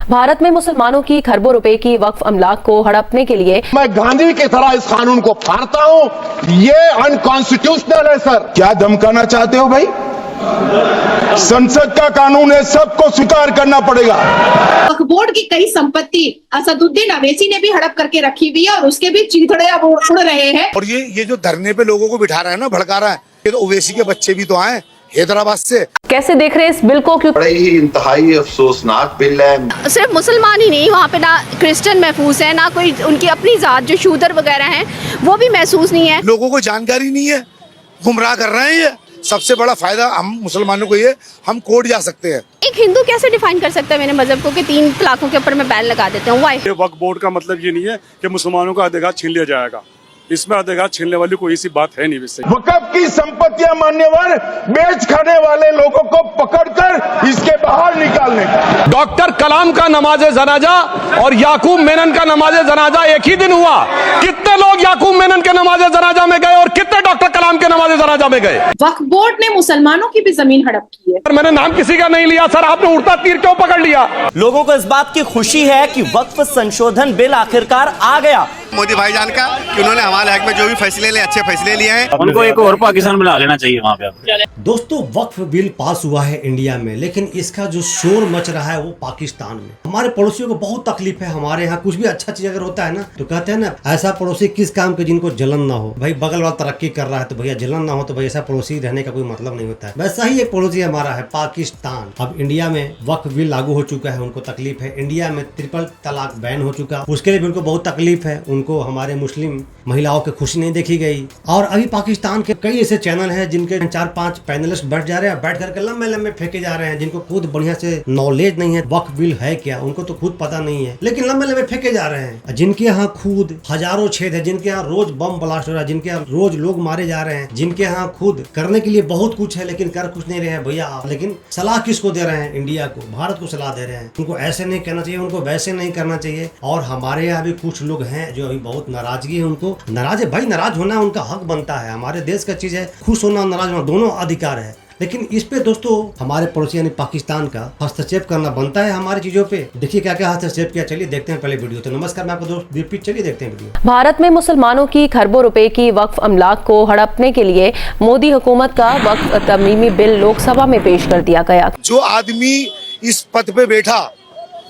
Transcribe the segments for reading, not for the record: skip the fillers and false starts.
भारत में मुसलमानों की खरबों रुपए की वक्फ अमलाक को हड़पने के लिए मैं गांधी की तरह इस कानून को फाड़ता हूं। ये अनकॉन्स्टिट्यूशनल है सर। क्या धमकाना चाहते हो भाई? संसद का कानून है, सबको स्वीकार करना पड़ेगा। वक्फ बोर्ड की कई संपत्ति असदुद्दीन अवैसी ने भी हड़प करके रखी हुई है और उसके भी चीथड़े अब उड़ रहे हैं। और ये जो धरने पे लोगों को बिठा रहा है ना, भड़का रहा है, ये तो ओवैसी के बच्चे भी तो आए हैदराबाद से। कैसे देख रहे हैं इस बिल को? क्योंकि बड़े ही इंतहाई अफसोसनाक बिल है। सिर्फ मुसलमान ही नहीं, वहाँ पे ना क्रिश्चियन महफूज है, ना कोई उनकी अपनी जात जो शूदर वगैरह हैं वो भी महसूस नहीं है। लोगों को जानकारी नहीं है, गुमराह कर रहे हैं। ये सबसे बड़ा फायदा हम मुसलमानों को ये, हम कोर्ट जा सकते हैं। एक हिंदू कैसे डिफाइन कर सकता है मेरे मजहब को कि 3 तलाकों के ऊपर मैं बैन लगा देता हूँ? ये वक्फ बोर्ड का मतलब ये नहीं है कि मुसलमानों का अधिकार छीन लिया जाएगा। इसमें अधिकार छीनने वाली कोई ऐसी बात है नहीं। वैसे वक़्फ़ की संपत्तियां मान्यवर बेच खाने वाले लोगों को पकड़कर इसके बाहर निकालने का। डॉक्टर कलाम का नमाजे जनाजा और याकूब मेनन का नमाजे जनाजा एक ही दिन हुआ। कितने लोग याकूब मेनन के नमाजे जनाजा में गए और कितने डॉक्टर कलाम के नमाजे जनाजा में गए? वक्फ बोर्ड ने मुसलमानों की भी जमीन हड़प की है। मैंने नाम किसी का नहीं लिया सर, आपने उड़ता तीर क्यों पकड़ लिया? लोगों को इस बात की खुशी है कि वक्फ संशोधन बिल आखिरकार आ गया। मोदी भाईजान का कि उन्होंने हमारे हक में जो भी फैसले लिए, अच्छे फैसले लिए हैं। उनको एक और पाकिस्तान बना लेना चाहिए वहाँ पे। दोस्तों, वक्फ बिल पास हुआ है इंडिया में, लेकिन इसका जो शोर मच रहा है वो पाकिस्तान में। हमारे पड़ोसियों को बहुत तकलीफ है। हमारे यहाँ कुछ भी अच्छा चीज अगर होता है ना तो कहते हैं ना, ऐसा पड़ोसी किस काम के जिनको जलन ना हो। भाई बगल वाला तरक्की कर रहा है तो भैया जलन ना हो, तो भाई ऐसा पड़ोसी रहने का कोई मतलब नहीं होता है। वैसा ही एक पड़ोसी हमारा है पाकिस्तान। अब इंडिया में वक्फ बिल लागू हो चुका है, उनको तकलीफ है। इंडिया में ट्रिपल तलाक बैन हो चुका, उसके लिए भी उनको बहुत तकलीफ है। उनको हमारे मुस्लिम महिलाओं की खुशी नहीं देखी गई। और अभी पाकिस्तान के कई ऐसे चैनल हैं जिनके 4-5 पैनलिस्ट बैठ जा रहे हैं, बैठ करके लंबे लंबे फेंके जा रहे हैं, जिनको खुद बढ़िया से नॉलेज नहीं है वक्फ बिल है क्या, उनको तो खुद पता नहीं है, लेकिन लंबे लंबे फेंके जा रहे हैं। जिनके यहाँ खुद हजारों छेद है, जिनके यहाँ रोज बम ब्लास्ट हो रहा है, जिनके यहाँ रोज लोग मारे जा रहे हैं, जिनके यहाँ खुद करने के लिए बहुत कुछ है लेकिन कर कुछ नहीं रहे हैं भैया। लेकिन सलाह किसको दे रहे हैं? इंडिया को, भारत को सलाह दे रहे हैं। उनको ऐसे नहीं करना चाहिए, उनको वैसे नहीं करना चाहिए। और हमारे यहाँ भी कुछ लोग हैं जो अभी बहुत नाराजगी है, उनको नाराज है। भाई नाराज होना उनका हक बनता है, हमारे देश का चीज है। खुश होना और नाराज होना दोनों अधिकार है, लेकिन इस पे दोस्तों हमारे पड़ोसी यानी पाकिस्तान का हस्तक्षेप करना बनता है हमारी चीजों पे। देखिए क्या क्या हस्तक्षेप किया, चलिए देखते हैं पहले वीडियो। तो नमस्कार, मैं आपको दोस्त दीपक, चलिए देखते हैं वीडियो। भारत में मुसलमानों की खरबों रुपए की वक्फ अमलाक को हड़पने के लिए मोदी हुकूमत का वक्फ तरमीमी बिल लोकसभा में पेश कर दिया गया। जो आदमी इस पद पे बैठा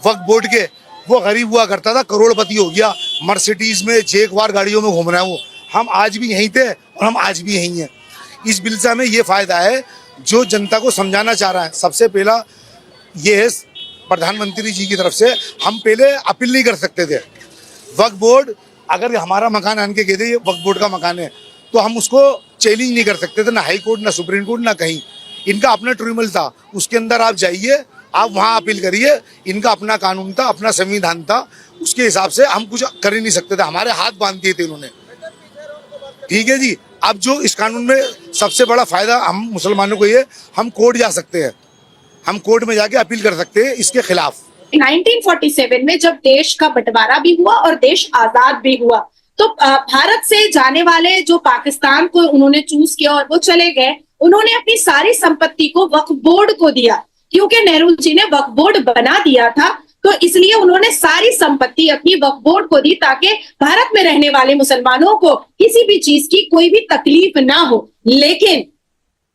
वक्फ बोर्ड के, वो गरीब हुआ करता था, करोड़पति हो गया, मर्सिडीज में जेगवार गाड़ियों में घूम रहा है वो। हम आज भी यहीं थे और हम आज भी यहीं हैं। इस बिल से हमें ये फायदा है, जो जनता को समझाना चाह रहा है। सबसे पहला ये है प्रधानमंत्री जी की तरफ से, हम पहले अपील नहीं कर सकते थे। वक्फ बोर्ड अगर हमारा मकान आन के कह दे ये वक्फ बोर्ड का मकान है, तो हम उसको चैलेंज नहीं कर सकते थे, ना हाई कोर्ट, ना सुप्रीम कोर्ट, ना कहीं। इनका अपना ट्रिब्यूनल था, उसके अंदर आप जाइए, आप वहाँ अपील करिए। इनका अपना कानून था, अपना संविधान था, उसके हिसाब से हम कुछ कर ही नहीं सकते थे। हमारे हाथ बांध दिए थे इन्होंने, ठीक है जी। अब जो इस कानून में सबसे बड़ा फायदा हम मुसलमानों को ये, हम कोर्ट जा सकते हैं, हम कोर्ट में जाके अपील कर सकते हैं इसके खिलाफ। 1947 में जब देश का बंटवारा भी हुआ और देश आजाद भी हुआ, तो भारत से जाने वाले जो पाकिस्तान को उन्होंने चूज किया और वो चले गए, उन्होंने अपनी सारी संपत्ति को वक्फ बोर्ड को दिया, क्योंकि नेहरू जी ने वक्फ बोर्ड बना दिया था। तो इसलिए उन्होंने सारी संपत्ति अपनी वक्फ बोर्ड को दी, ताकि भारत में रहने वाले मुसलमानों को किसी भी चीज की कोई भी तकलीफ ना हो। लेकिन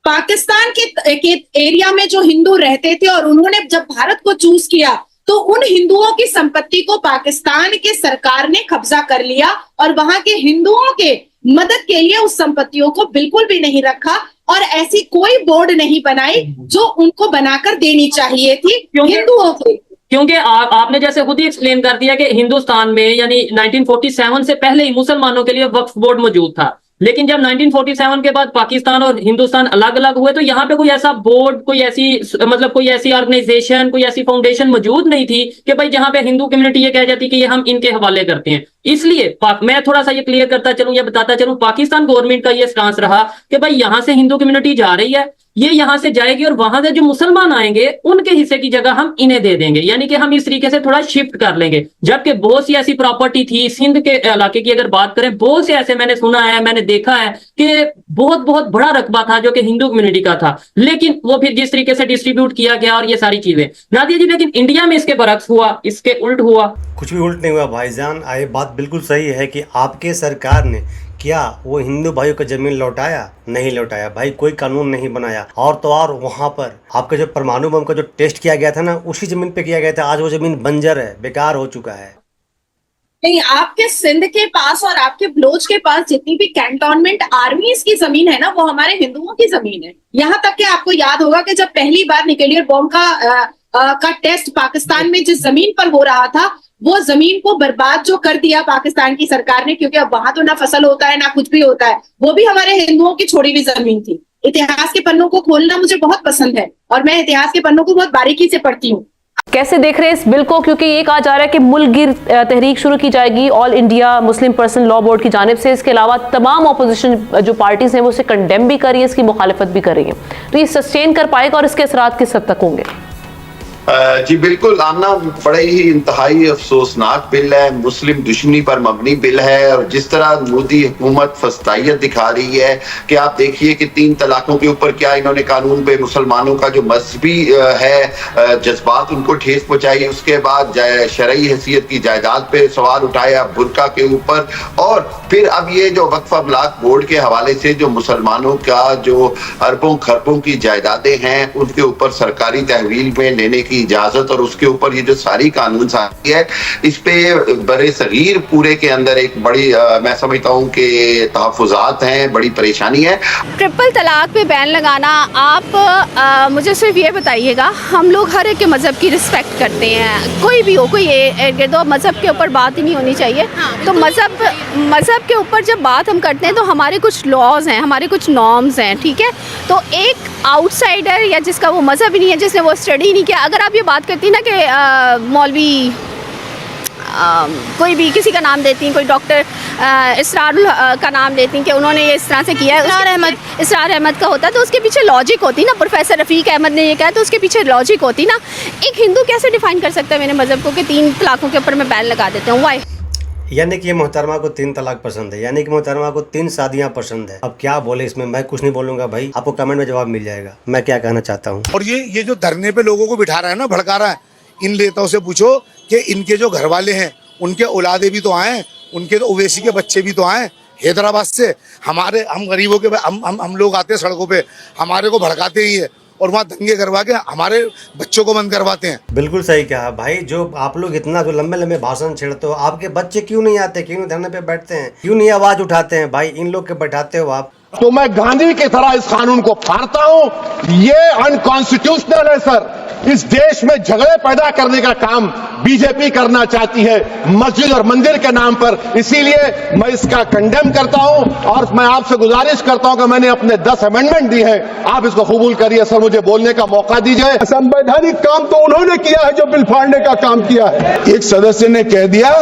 पाकिस्तान के एरिया में जो हिंदू रहते थे और उन्होंने जब भारत को चूज किया, तो उन हिंदुओं की संपत्ति को पाकिस्तान के सरकार ने कब्जा कर लिया और वहां के हिंदुओं के मदद के लिए उस संपत्तियों को बिल्कुल भी नहीं रखा और ऐसी कोई बोर्ड नहीं बनाई जो उनको बनाकर देनी चाहिए थी हिंदुओं को। क्योंकि आपने जैसे खुद ही एक्सप्लेन कर दिया कि हिंदुस्तान में यानी 1947 से पहले ही मुसलमानों के लिए वक्फ बोर्ड मौजूद था, लेकिन जब 1947 के बाद पाकिस्तान और हिंदुस्तान अलग अलग हुए तो यहाँ पे कोई ऐसा बोर्ड, कोई ऐसी मतलब कोई ऐसी ऑर्गेनाइजेशन, कोई ऐसी फाउंडेशन मौजूद नहीं थी कि भाई जहाँ पे हिंदू कम्युनिटी ये कह जाती कि ये हम इनके हवाले करते हैं। इसलिए मैं थोड़ा सा ये क्लियर करता चलूं, ये बताता चलूं, पाकिस्तान गवर्नमेंट का ये स्टांस रहा कि भाई यहाँ से हिंदू कम्युनिटी जा रही है, ये यहाँ से जाएगी और वहां से जो मुसलमान आएंगे उनके हिस्से की जगह हम इन्हें दे देंगे, यानी कि हम इस तरीके से थोड़ा शिफ्ट कर लेंगे। जबकि बहुत सी ऐसी प्रॉपर्टी थी सिंध के इलाके की, अगर बात करें, बहुत से ऐसे मैंने सुना है, मैंने देखा है कि बहुत बहुत बड़ा रकबा था जो कि हिंदू कम्युनिटी का था, लेकिन वो फिर जिस तरीके से डिस्ट्रीब्यूट किया गया और ये सारी चीजें, नादिया जी, लेकिन इंडिया में इसके बरक्स हुआ, इसके उल्ट हुआ। कुछ भी उल्ट नहीं हुआ भाईजान। ये बात बिल्कुल सही है कि आपके सरकार ने क्या वो हिंदू भाइयों को जमीन लौटाया? नहीं लौटाया भाई, कोई कानून नहीं बनाया। और तो और वहाँ पर आपके जो परमाणु बम का जो टेस्ट किया गया था ना, उसी जमीन पे किया गया था। आज वो जमीन बंजर है, बेकार हो चुका है। नहीं, आपके सिंध के पास और आपके बलोच के पास जितनी भी कैंटोनमेंट आर्मीज की जमीन है ना, वो हमारे हिंदुओं की जमीन है। यहाँ तक कि आपको याद होगा कि जब पहली बार न्यूक्लियर बॉम्ब का टेस्ट पाकिस्तान में जिस जमीन पर हो रहा था, वो जमीन को बर्बाद जो कर दिया पाकिस्तान की सरकार ने, क्योंकि अब वहां तो ना फसल होता है ना कुछ भी होता है, वो भी हमारे हिंदुओं की छोड़ी हुई जमीन थी। इतिहास के पन्नों को खोलना मुझे बहुत पसंद है और मैं इतिहास के पन्नों को बहुत बारीकी से पढ़ती हूँ। कैसे देख रहे हैं इस बिल को, क्योंकि ये कहा जा रहा है कि मुल्कगिर तहरीक शुरू की जाएगी all India Muslim person law board की जानिब से। इसके अलावा तमाम ऑपोजिशन जो पार्टीज हैं वो इसे कंडेम भी कर रही है, इसकी मुखालिफत भी कर रही है। तो ये सस्टेन कर पाएगा और इसके असरात किस हद तक होंगे? जी बिल्कुल आमना, बड़े ही इंतहाई अफसोसनाक बिल है, मुस्लिम दुश्मनी पर मबनी बिल है। और जिस तरह मोदी हुकूमत फस्तायत दिखा रही है कि आप देखिए कि 3 तलाकों के ऊपर क्या इन्होंने कानून पे मुसलमानों का जो मजहबी है जज्बात उनको ठेस पहुंचाई, उसके बाद शरई हैसियत की जायदाद पे सवाल उठाया बुर्का के ऊपर, और फिर अब ये जो वक्फ अमलाक बोर्ड के हवाले से जो मुसलमानों का जो अरबों खरबों की जायदादें हैं उनके ऊपर सरकारी तहवील में लेने की इजाजत, और उसके ऊपर ये जो सारी कानून साजी है, इस पे बड़े सगीर पूरे के अंदर एक बड़ी मैं समझता हूँ कि तहफ़्फ़ुज़ात हैं, बड़ी परेशानी है। ट्रिपल तलाक पे बैन लगाना, आप मुझे सिर्फ ये बताइएगा, हम लोग हर एक के मज़हब की रिस्पेक्ट करते हैं, कोई भी हो, कोई दो मज़हब के ऊपर बात ही नहीं होनी चाहिए। तो मज़हब के ऊपर जब बात हम करते हैं तो हमारे कुछ लॉज हैं, हमारे कुछ नॉर्म्स हैं, ठीक है। तो एक आउटसाइडर या जिसका वो मज़हब ही नहीं है, जिसने वो स्टडी नहीं किया, अगर आप ये बात करती ना कि मौलवी कोई भी किसी का नाम देती हैं, कोई डॉक्टर इसरारुल का नाम देती हैं कि उन्होंने ये इस तरह से किया है, इसरार अहमद का होता है, तो उसके पीछे लॉजिक होती ना। प्रोफेसर रफ़ीक अहमद ने ये कहा तो उसके पीछे लॉजिक होती ना। एक हिंदू कैसे डिफाइन कर सकता है मेरे मज़हब को कि 3 तलाकों के ऊपर मैं बैन लगा देता हूँ? वाई? यानी कि ये मोहतरमा को 3 तलाक पसंद है, यानी कि मोहतरमा को 3 शादियां पसंद है। अब क्या बोले इसमें, मैं कुछ नहीं बोलूंगा भाई, आपको कमेंट में जवाब मिल जाएगा मैं क्या कहना चाहता हूँ। और ये जो धरने पे लोगों को बिठा रहा है ना, भड़का रहा है, इन नेताओं से पूछो कि इनके जो घर वाले हैं उनके औलादे भी तो आए, उनके तो ओवैसी के बच्चे भी तो आए हैदराबाद से। हम गरीबों के हम लोग आते हैं सड़कों पे, हमारे को भड़काते ही है और वहाँ दंगे करवा के हमारे बच्चों को बंद करवाते हैं। बिल्कुल सही कहा भाई, जो आप लोग इतना जो लंबे लंबे भाषण छेड़ते हो, आपके बच्चे क्यों नहीं आते, क्यों नहीं धरने पे बैठते हैं, क्यों नहीं आवाज उठाते हैं भाई? इन लोग के बैठाते हो आप। तो मैं गांधी की तरह इस कानून को फाड़ता हूं। ये अनकॉन्स्टिट्यूशनल है सर। इस देश में झगड़े पैदा करने का काम बीजेपी करना चाहती है मस्जिद और मंदिर के नाम पर, इसीलिए मैं इसका कंडेम करता हूं और मैं आपसे गुजारिश करता हूं कि मैंने अपने 10 अमेंडमेंट दी हैं, आप इसको कबूल करिए सर, मुझे बोलने का मौका दीजिए। संवैधानिक काम तो उन्होंने किया है जो बिल फाड़ने का काम किया है। एक सदस्य ने कह दिया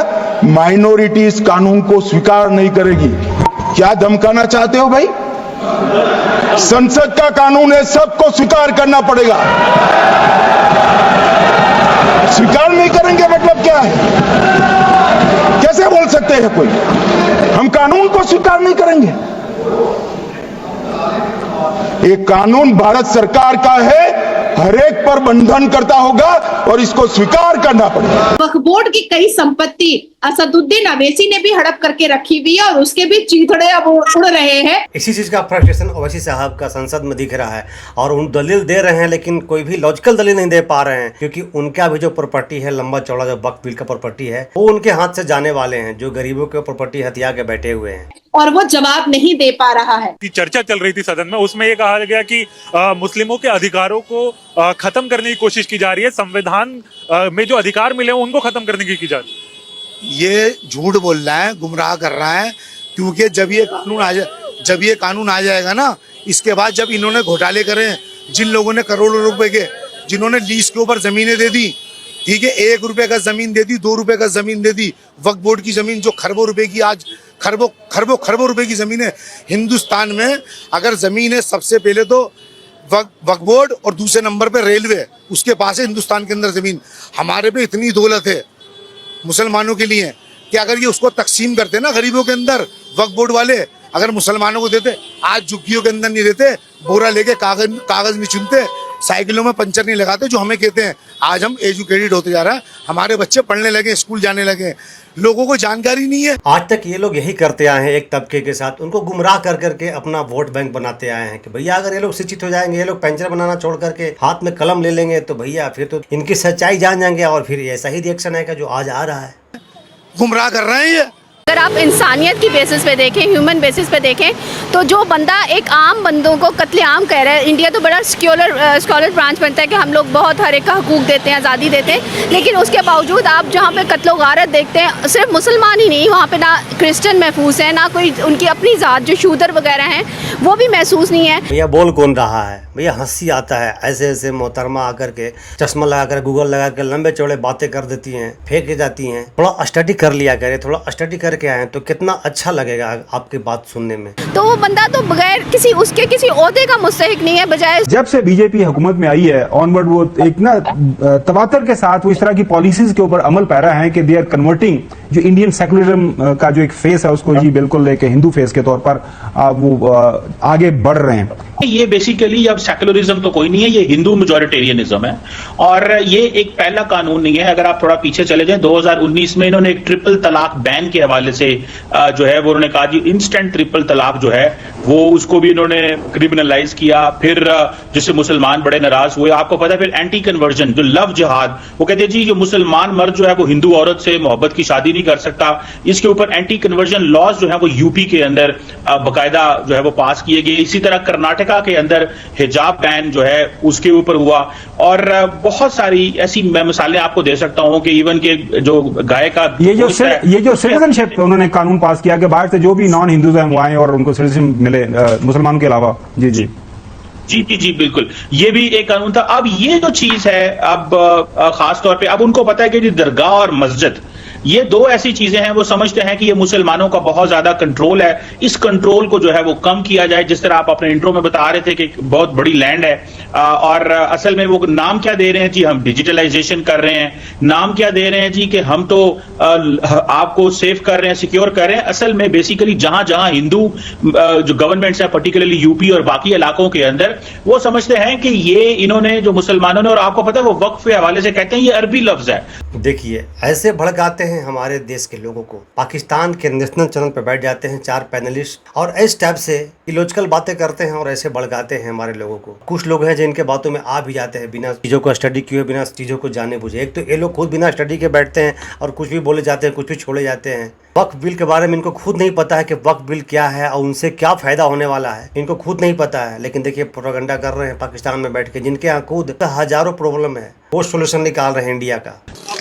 माइनॉरिटी इस कानून को स्वीकार नहीं करेगी। क्या धमकाना चाहते हो भाई? संसद का कानून है, सबको स्वीकार करना पड़ेगा। स्वीकार नहीं करेंगे मतलब क्या है? कैसे बोल सकते हैं कोई हम कानून को स्वीकार नहीं करेंगे? ये कानून भारत सरकार का है, हर एक पर बंधन करता होगा और इसको स्वीकार करना पड़ेगा। वक्फ बोर्ड की कई संपत्ति असदुद्दीन अवैसी ने भी हड़प करके रखी हुई है और उसके भी चीथड़े अब उड़ रहे हैं। इसी चीज का फ्रस्ट्रेशन ओवैसी साहब का संसद में दिख रहा है और उन दलील दे रहे हैं, लेकिन कोई भी लॉजिकल दलील नहीं दे पा रहे हैं, क्योंकि उनका भी जो प्रॉपर्टी है, लंबा चौड़ा जो वक्फ बिल का प्रॉपर्टी है, वो उनके हाथ से जाने वाले हैं, जो गरीबों के प्रॉपर्टी हथिया के बैठे हुए हैं, और वो जवाब नहीं दे पा रहा है। चर्चा चल रही थी सदन में, उसमें ये कहा गया कि मुस्लिमों के अधिकारों को खत्म करने की कोशिश की जा रही है, संविधान में जो अधिकार मिले उनको खत्म करने की जा रही है। ये झूठ बोल रहा है, गुमराह कर रहा है, क्योंकि जब ये कानून आ जाएगा ना, इसके बाद जब इन्होंने घोटाले करे, जिन लोगों ने करोड़ों रुपए के, जिन्होंने लीज के ऊपर जमीनें दे दी, ठीक है, 1 रुपए का जमीन दे दी, 2 रुपए का जमीन दे दी, वक्फ बोर्ड की जमीन जो खरबों रुपए की, आज खरबों रुपए की जमीन है हिंदुस्तान में। अगर जमीन है, सबसे पहले तो वक्फ बोर्ड और दूसरे नंबर पे रेलवे, उसके पास है हिंदुस्तान के अंदर जमीन। हमारे पे इतनी दौलत है मुसलमानों के लिए कि अगर ये उसको तकसीम करते ना गरीबों के अंदर, वक्फ बोर्ड वाले अगर मुसलमानों को देते, आज झुग्गियों के अंदर नहीं देते, बोरा लेके कागज नहीं चुनते, साइकिलों में पंचर नहीं लगाते, जो हमें कहते हैं। आज हम एजुकेटेड होते जा रहा है, हमारे बच्चे पढ़ने लगे, स्कूल जाने लगे, लोगों को जानकारी नहीं है। आज तक ये लोग यही करते आए हैं, एक तबके के साथ उनको गुमराह कर करके अपना वोट बैंक बनाते आए हैं कि भैया अगर ये लोग शिक्षित हो जाएंगे, ये लोग पेंशन बनाना छोड़ करके हाथ में कलम ले लेंगे तो भैया फिर तो इनकी सच्चाई जान जाएंगे। और फिर ऐसा ही रिएक्शन है जो आज आ रहा है। गुमराह कर रहे हैं ये। अगर आप इंसानियत की बेसिस पे देखें, ह्यूमन बेसिस पे देखें, तो जो बंदा एक आम बंदों को कत्लेआम कह रहा है, इंडिया तो बड़ा स्कॉलर ब्रांच बनता है कि हम लोग बहुत हर एक का हकूक देते हैं, आज़ादी देते हैं, लेकिन उसके बावजूद आप जहाँ पे कत्लो गारत देखते हैं, सिर्फ मुसलमान ही नहीं, वहाँ पे ना क्रिश्चियन महफूज है, ना कोई उनकी अपनी ज़ात जो शूदर वगैरह हैं वो भी महसूस नहीं है। भैया बोल कौन रहा है? भैया हंसी आता है, ऐसे ऐसे मोहतरमा आकर के चश्मा लगा कर गूगल लगा कर लंबे चौड़े बातें कर देती हैं, फेंक जाती हैं। थोड़ा स्टडी कर लिया करे, थोड़ा स्टडी करके आए तो कितना अच्छा लगेगा आपकी बात सुनने में। तो वो बंदा तो बगैर किसी ओहदे का मुस्तहिक नहीं है, बजाय जब से बीजेपी हुकूमत में आई है ऑनवर्ड वो एक ना तवातर के साथ वो इस तरह की पॉलिसीज के ऊपर अमल पैरा है कि दे आर कन्वर्टिंग जो इंडियन सेकुलरिज्म का जो एक फेस है उसको जी बिल्कुल लेके हिंदू फेस के तौर पर वो आगे बढ़ रहे हैं। ये बेसिकली अब सेकुलरिज्म तो कोई नहीं है, ये हिंदू मेजॉरिटेरियनिज्म है और ये एक पहला कानून नहीं है। अगर आप थोड़ा पीछे चले जाएं, 2019 में इन्होंने एक ट्रिपल तलाक बैन के हवाले से जो है वो उन्होंने कहा जी इंस्टेंट ट्रिपल तलाक जो है वो उसको भी इन्होंने क्रिमिनलाइज किया। फिर जिससे मुसलमान बड़े नाराज हुए। आपको पता है फिर एंटी कन्वर्जन जो लव जिहाद, वो कहते हैं जी जो मुसलमान मर्द जो है वो हिंदू औरत से मोहब्बत की शादी नहीं कर सकता। इसके ऊपर एंटी कन्वर्जन लॉज जो है वो यूपी के अंदर बाकायदा जो है वो पास किए गए। इसी तरह कर्नाटका के अंदर हिजाब बैन जो है उसके ऊपर हुआ और बहुत सारी ऐसी मैं मिसालें आपको दे सकता हूं कि इवन के जो गाय का ये जो सिटीजनशिप उन्होंने कानून पास किया कि बाहर से जो भी नॉन हिंदूज हैं वो आए और उनको सिटीजनशिप मिले मुसलमानों के अलावा। जी जी जी जी जी बिल्कुल, ये भी एक कानून था। अब ये जो चीज है अब खास तौर पे अब उनको पता है कि दरगाह और मस्जिद ये दो ऐसी चीजें हैं, वो समझते हैं कि ये मुसलमानों का बहुत ज्यादा कंट्रोल है, इस कंट्रोल को जो है वो कम किया जाए। जिस तरह आप अपने इंट्रो में बता रहे थे कि बहुत बड़ी लैंड है और असल में वो नाम क्या दे रहे हैं जी, हम डिजिटलाइजेशन कर रहे हैं, नाम क्या दे रहे हैं जी कि हम तो आपको सेफ कर रहे हैं, सिक्योर कर रहे हैं। असल में बेसिकली जहां जहां हिंदू जो गवर्नमेंट्स है पर्टिकुलरली यूपी और बाकी इलाकों के अंदर, वो समझते हैं कि ये इन्होंने जो मुसलमानों ने, और आपको पता है वो वक्फ के हवाले से कहते हैं ये अरबी लफ्ज है। देखिए ऐसे भड़काते हैं हमारे देश के लोगों को। पाकिस्तान के नेशनल चैनल पर बैठ जाते हैं 4 पैनलिस्ट और इस टाइप से इलॉजिकल बातें करते हैं और ऐसे भड़काते हैं हमारे लोगों को। कुछ लोग हैं जिनके बातों में आ भी जाते हैं बिना चीज़ों को स्टडी किए, बिना चीज़ों को जाने बुझे। एक तो ये लोग खुद बिना स्टडी के बैठते हैं और कुछ भी बोले जाते हैं, कुछ भी छोड़े जाते हैं। वक्फ बिल के बारे में इनको खुद नहीं पता है कि वक्फ बिल क्या है और उनसे क्या फायदा होने वाला है, इनको खुद नहीं पता है। लेकिन देखिए प्रोपेगेंडा कर रहे हैं पाकिस्तान में बैठ के, जिनके यहाँ खुद हजारों प्रॉब्लम है, वो सोल्यूशन निकाल रहे हैं इंडिया का।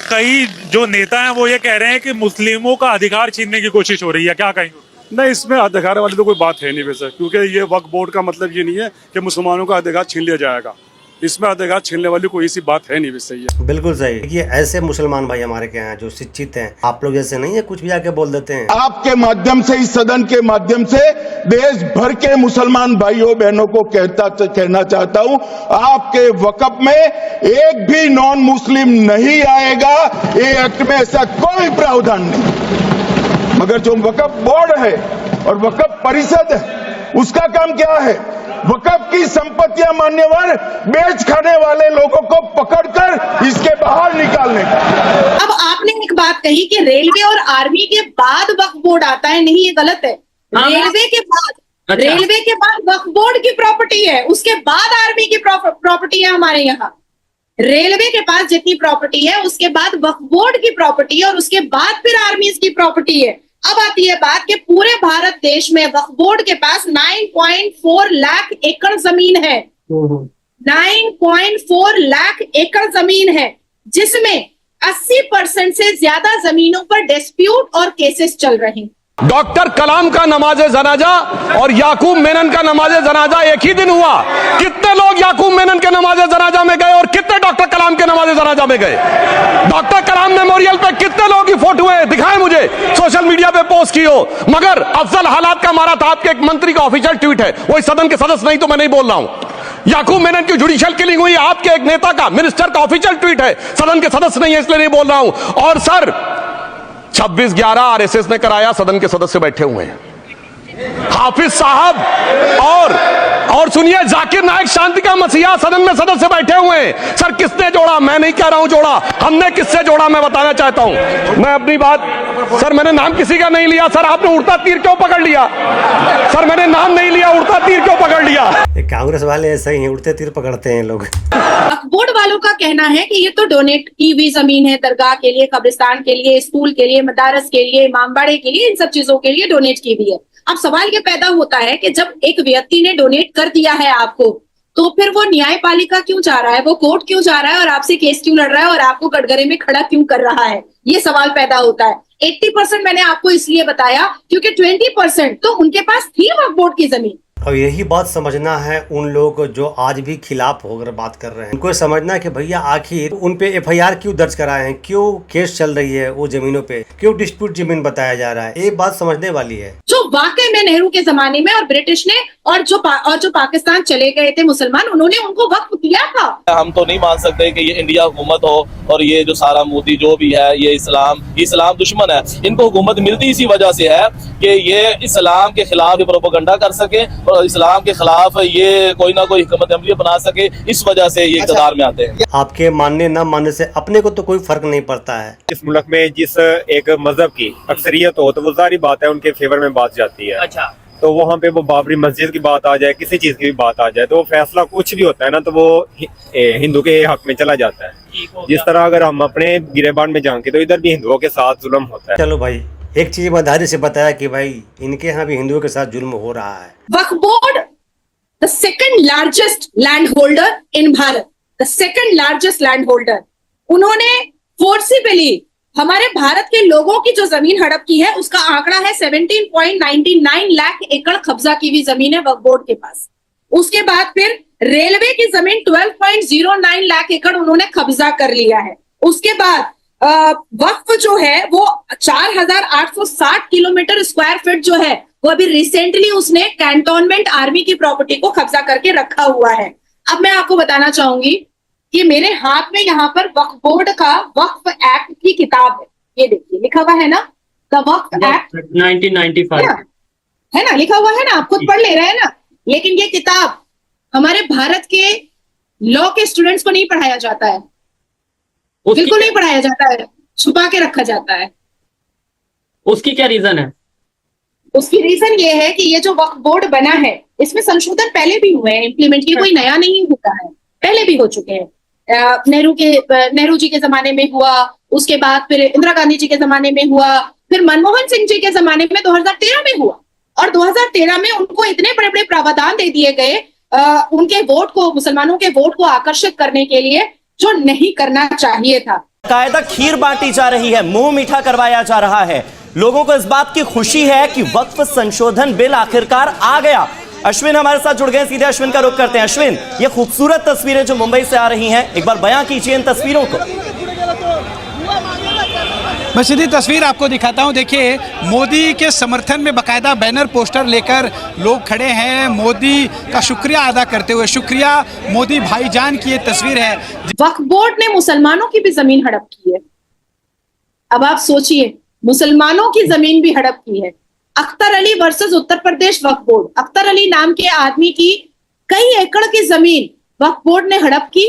कई जो नेता हैं वो ये कह रहे हैं कि मुस्लिमों का अधिकार छीनने की कोशिश हो रही है, क्या कहेंगे? नहीं, इसमें अधिकार वाली तो कोई बात है नहीं वैसे, क्योंकि ये वक्फ बोर्ड का मतलब ये नहीं है कि मुसलमानों का अधिकार छीन लिया जाएगा। इसमें अधिकार छीनने वाली कोई ऐसी बात है नहीं वैसे। ये बिल्कुल सही। ये ऐसे मुसलमान भाई हमारे के यहाँ जो शिक्षित हैं, आप लोग जैसे नहीं है, कुछ भी आके बोल देते हैं। आपके माध्यम से, इस सदन के माध्यम से देश भर के मुसलमान भाइयों बहनों को कहना चाहता हूं, आपके वक्फ में एक भी नॉन मुस्लिम नहीं आएगा। ये एक्ट में ऐसा कोई प्रावधान नहीं। मगर जो वक्फ बोर्ड है और वक्फ परिषद है, उसका काम क्या है? वक्फ की संपत्तियां मान्यवर बेच खाने वाले लोगों को पकड़कर इसके बाहर निकालने का। अब आपने एक बात कही कि रेलवे और आर्मी के बाद वक्फ बोर्ड आता है, नहीं, ये गलत है। रेलवे के बाद रेलवे के बाद वक्फ बोर्ड की प्रॉपर्टी है, उसके बाद आर्मी की प्रॉपर्टी है। हमारे यहाँ रेलवे के पास जितनी प्रॉपर्टी है उसके बाद वक्फ बोर्ड की प्रॉपर्टी है और उसके बाद फिर आर्मी की प्रॉपर्टी है। अब आती है बात कि पूरे भारत देश में वक्फ बोर्ड के पास 9.4 लाख एकड़ जमीन है। 9.4 लाख एकड़ जमीन है, जिसमें 80% से ज्यादा जमीनों पर डिस्प्यूट और केसेस चल रहे हैं। डॉक्टर कलाम का नमाज जनाजा और याकूब मेनन का नमाज जनाजा एक ही दिन हुआ। कितने लोग याकूब मेनन के नमाज जनाजा में गए और कितने डॉक्टर कलाम के नमाज जनाजा में गए? डॉक्टर कलाम मेमोरियल पे कितने लोगों की फोटो है? दिखाएं मुझे, सोशल मीडिया पे पोस्ट की हो। मगर अफजल हालात का मारा था, आपके एक मंत्री का ऑफिशियल ट्वीट है, वो इस सदन के सदस्य नहीं तो मैं नहीं बोल रहा हूं। याकूब मेनन की जुडिशियल किलिंग हुई आपके एक नेता का, मिनिस्टर का ऑफिशियल ट्वीट है, सदन के सदस्य नहीं है इसलिए नहीं बोल रहा हूं। और सर 26/11 आरएसएस ने कराया, सदन के सदस्य बैठे हुए हैं, हाफिज साहब और सुनिए जाकिर नाइक शांति का मसीहा सदन में सदस्य बैठे हुए हैं। सर किसने जोड़ा? मैं नहीं कह रहा हूं जोड़ा, हमने किससे जोड़ा मैं बताना चाहता हूं। मैं अपनी बात, सर मैंने नाम किसी का नहीं लिया। सर आपने उड़ता तीर क्यों पकड़ लिया? सर मैंने नाम नहीं लिया, उड़ता तीर क्यों पकड़ लिया? कांग्रेस वाले ऐसे ही उड़ते तीर पकड़ते हैं लोग। वक्फ बोर्ड वालों का कहना है कि ये तो डोनेट की हुई जमीन है, दरगाह के लिए, कब्रिस्तान के लिए, स्कूल के लिए, मदारस के लिए, इमामबाड़े के लिए, इन सब चीजों के लिए डोनेट की हुई है। अब सवाल ये पैदा होता है कि जब एक व्यक्ति ने डोनेट कर दिया है आपको, तो फिर वो न्यायपालिका क्यों जा रहा है, वो कोर्ट क्यों जा रहा है और आपसे केस क्यों लड़ रहा है और आपको कटघरे में खड़ा क्यों कर रहा है? ये सवाल पैदा होता है। 80% मैंने आपको इसलिए बताया क्योंकि 20% तो उनके पास थी वक्फ बोर्ड की जमीन। और यही बात समझना है उन लोग जो आज भी खिलाफ होकर बात कर रहे हैं, उनको समझना है कि भैया आखिर उन पे FIR क्यों दर्ज कराए हैं, क्यों केस चल रही है वो जमीनों पे, क्यों डिस्प्यूट जमीन बताया जा रहा है, ये बात समझने वाली है। जो वाकई में नेहरू के जमाने में और ब्रिटिश ने और जो पाकिस्तान चले गए थे मुसलमान, उन्होंने उनको वक्फ दिया था। हम तो नहीं मान सकते कि ये इंडिया हुकूमत हो और ये जो सारा मोदी जो भी है ये इस्लाम दुश्मन है। इनको हुकूमत मिलती इसी वजह से है कि ये इस्लाम के खिलाफ प्रोपेगेंडा कर सके और इस्लाम के खिलाफ ये कोई ना कोई हुकूमत अमली बना सके, इस वजह से ये इक़्तिदार में आते हैं। आपके मानने न मानने से अपने को तो कोई फर्क नहीं पड़ता है। इस मुल्क में जिस एक मजहब की अक्सरियत हो तो वो सारी बात है उनके फेवर में बात जाती है। अच्छा, तो वहाँ पे वो बाबरी मस्जिद की बात आ जाए, किसी चीज की भी बात आ जाए, तो वो फैसला कुछ भी होता है ना तो वो हिंदू के हक में चला जाता है। जिस तरह अगर हम अपने गिरेबान में झांके तो इधर भी हिंदुओं के साथ जुल्म होता है। चलो भाई, एक चीज बधाई से बताया कि भाई इनके यहाँ भी हिंदुओं के साथ जुल्म हो रहा है। Waqf board the second largest land holder in Bharat, the second largest land holder, उन्होंने फोर्सिबली हमारे भारत के लोगों की जो जमीन हड़प की है उसका आंकड़ा है 17.99 लाख एकड़ कब्जा की हुई जमीन है वक्फ बोर्ड के पास। उसके बाद फिर रेलवे की जमीन 12.09 लाख एकड़ उन्होंने कब्जा कर लिया है। उसके बाद वक्फ जो है वो 4,860 किलोमीटर स्क्वायर फीट जो है वो अभी रिसेंटली उसने कैंटोनमेंट आर्मी की प्रॉपर्टी को कब्जा करके रखा हुआ है। अब मैं आपको बताना चाहूंगी कि मेरे हाथ में यहाँ पर वक्फ बोर्ड का वक्फ एक्ट की किताब है, ये देखिए लिखा हुआ है ना, द वक्फ एक्ट 1995 है ना, लिखा हुआ है ना, आप खुद पढ़ ले रहे हैं ना। लेकिन ये किताब हमारे भारत के लॉ के स्टूडेंट्स को नहीं पढ़ाया जाता है, बिल्कुल नहीं पढ़ाया जाता है, छुपा के रखा जाता है। उसकी क्या रीजन है? उसकी रीजन ये है कि ये जो वक्फ बोर्ड बना है इसमें संशोधन पहले भी हुए हैं, इम्प्लीमेंट की कोई नया नहीं होता है, पहले भी हो चुके हैं। नेहरू जी के जमाने में हुआ, उसके बाद फिर इंदिरा गांधी जी के जमाने में हुआ, फिर मनमोहन सिंह जी के जमाने में 2013 में हुआ। और 2013 में उनको इतने बड़े बड़े प्रावधान दे दिए गए उनके वोट को, मुसलमानों के वोट को आकर्षित करने के लिए, जो नहीं करना चाहिए था। कायदा खीर बांटी जा रही है, मुंह मीठा करवाया जा रहा है। लोगों को इस बात की खुशी है कि वक्फ संशोधन बिल आखिरकार आ गया। अश्विन हमारे साथ जुड़ गए, सीधे अश्विन का रुख करते हैं। अश्विन, ये खूबसूरत तस्वीरें जो मुंबई से आ रही हैं, एक बार बयां कीजिए इन तस्वीरों को। मैं सीधी तस्वीर आपको दिखाता हूं। देखिए, मोदी के समर्थन में बकायदा बैनर पोस्टर लेकर लोग खड़े हैं, मोदी का शुक्रिया अदा करते हुए। शुक्रिया मोदी भाईजान की ये तस्वीर है। वक्फ बोर्ड ने मुसलमानों की भी जमीन हड़प की है। अब आप सोचिए, मुसलमानों की जमीन भी हड़प की है। अख्तर अली वर्सेस उत्तर प्रदेश वक्फ बोर्ड, अख्तर अली नाम के आदमी की कई एकड़ की जमीन वक्फ बोर्ड ने हड़प की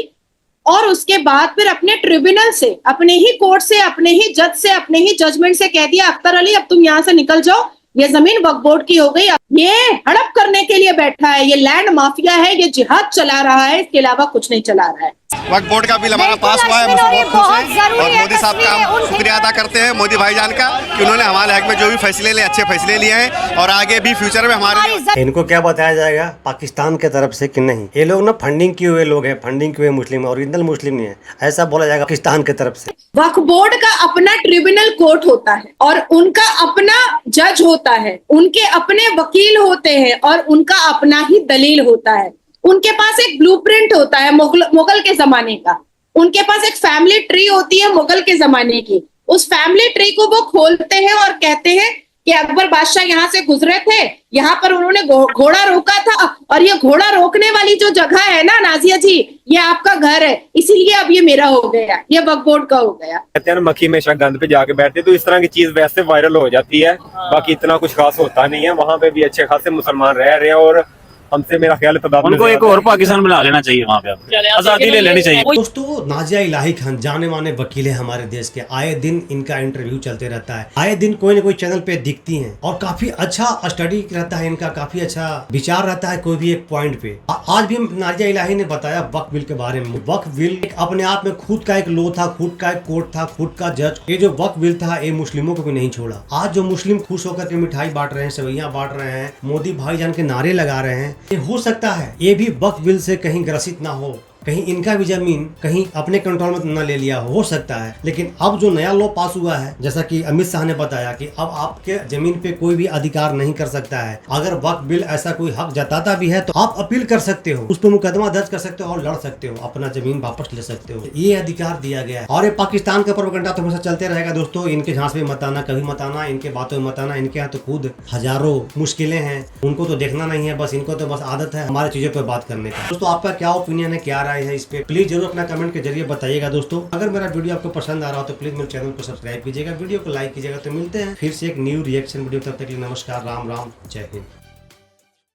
और उसके बाद फिर अपने ट्रिब्यूनल से, अपने ही कोर्ट से, अपने ही जज से, अपने ही जजमेंट से कह दिया अख्तर अली अब तुम यहाँ से निकल जाओ, ये जमीन वक्फ बोर्ड की हो गई। ये हड़प करने के लिए बैठा है, ये लैंड माफिया है, ये जिहाद चला रहा है, इसके अलावा कुछ नहीं चला रहा है। वक्फ बोर्ड का बिल हमारा पास हुआ है, हम बहुत खुश हैं और मोदी साहब का हम शुक्रिया अदा करते हैं, मोदी भाईजान का, कि उन्होंने हमारे हक में जो भी फैसले लिए, अच्छे फैसले लिए हैं और आगे भी फ्यूचर में हमारे। इनको क्या बताया जाएगा पाकिस्तान के तरफ से कि नहीं, ये लोग ना फंडिंग किए हुए लोग हैं, फंडिंग किए हुए मुस्लिम, ओरिजिनल मुस्लिम नहीं है, ऐसा बोला जाएगा पाकिस्तान की तरफ से। वक्फ बोर्ड का अपना ट्रिब्यूनल कोर्ट होता है और उनका अपना जज होता है, उनके अपने वकील होते हैं और उनका अपना ही दलील होता है। उनके पास एक ब्लूप्रिंट होता है मुगल के जमाने का, उनके पास एक फैमिली ट्री होती है मुगल के जमाने की। उस फैमिली ट्री को वो खोलते हैं और कहते हैं कि अकबर बादशाह यहाँ से गुजरे थे, यहाँ पर उन्होंने घोड़ा रोका था, और ये घोड़ा रोकने वाली जो जगह है ना नाजिया जी, ये आपका घर है, इसीलिए अब ये मेरा हो गया, ये वक्फ बोर्ड का हो गया। कहते हैं ना, मक्खी हमेशा गंद पे जाके बैठते, तो इस तरह की चीज वैसे वायरल हो जाती है, बाकी इतना कुछ खास होता नहीं है। वहाँ पे भी अच्छे खासे मुसलमान रह रहे हैं और हमसे मेरा ख्याल है उनको एक और पाकिस्तान बना लेना चाहिए, वहाँ पे आजादी ले लेनी चाहिए। दोस्तों, नाजिया इलाही खान जाने माने वकील है हमारे देश के, आए दिन इनका इंटरव्यू चलते रहता है, आए दिन कोई न कोई चैनल पे दिखती हैं और काफी अच्छा स्टडी रहता है इनका, काफी अच्छा विचार रहता है कोई भी एक पॉइंट पे। आज भी नाजिया इलाही ने बताया वक्फ बिल के बारे में। वक्फ बिल अपने आप में खुद का एक लॉ था, खुद का एक कोर्ट था, खुद का जज। ये जो वक्फ बिल था ये मुस्लिमों को भी नहीं छोड़ा। आज जो मुस्लिम खुश होकर के मिठाई बांट रहे हैं, सेवैयां बांट रहे हैं, मोदी भाईजान के नारे लगा रहे हैं, ये हो सकता है ये भी वक्फ बिल से कहीं ग्रसित ना हो, कहीं इनका भी जमीन कहीं अपने कंट्रोल में न ले लिया हो सकता है। लेकिन अब जो नया लॉ पास हुआ है, जैसा कि अमित शाह ने बताया कि अब आपके जमीन पे कोई भी अधिकार नहीं कर सकता है। अगर वक्फ बिल ऐसा कोई हक जताता भी है तो आप अपील कर सकते हो, उस पर मुकदमा दर्ज कर सकते हो और लड़ सकते हो, अपना जमीन वापस ले सकते हो। ये अधिकार दिया गया है। और ये पाकिस्तान का प्रोपेगेंडा तो हमेशा चलते रहेगा दोस्तों। इनके झांस में मत आना, कभी मत आना, इनके बातों में मत आना। इनके यहाँ तो खुद हजारों मुश्किलें हैं, उनको तो देखना नहीं है, बस इनको तो बस आदत है हमारे चीजों पर बात करने का। दोस्तों, आपका क्या ओपिनियन है, क्या राय है इस पे, प्लीज जरूर अपना कमेंट के जरिए बताइएगा। दोस्तों, अगर मेरा वीडियो आपको पसंद आ रहा हो तो प्लीज मेरे चैनल को सब्सक्राइब कीजिएगा, वीडियो को लाइक कीजिएगा। तो मिलते हैं फिर से एक न्यू रिएक्शन वीडियो, तब तक के लिए नमस्कार, राम राम, जय हिंद।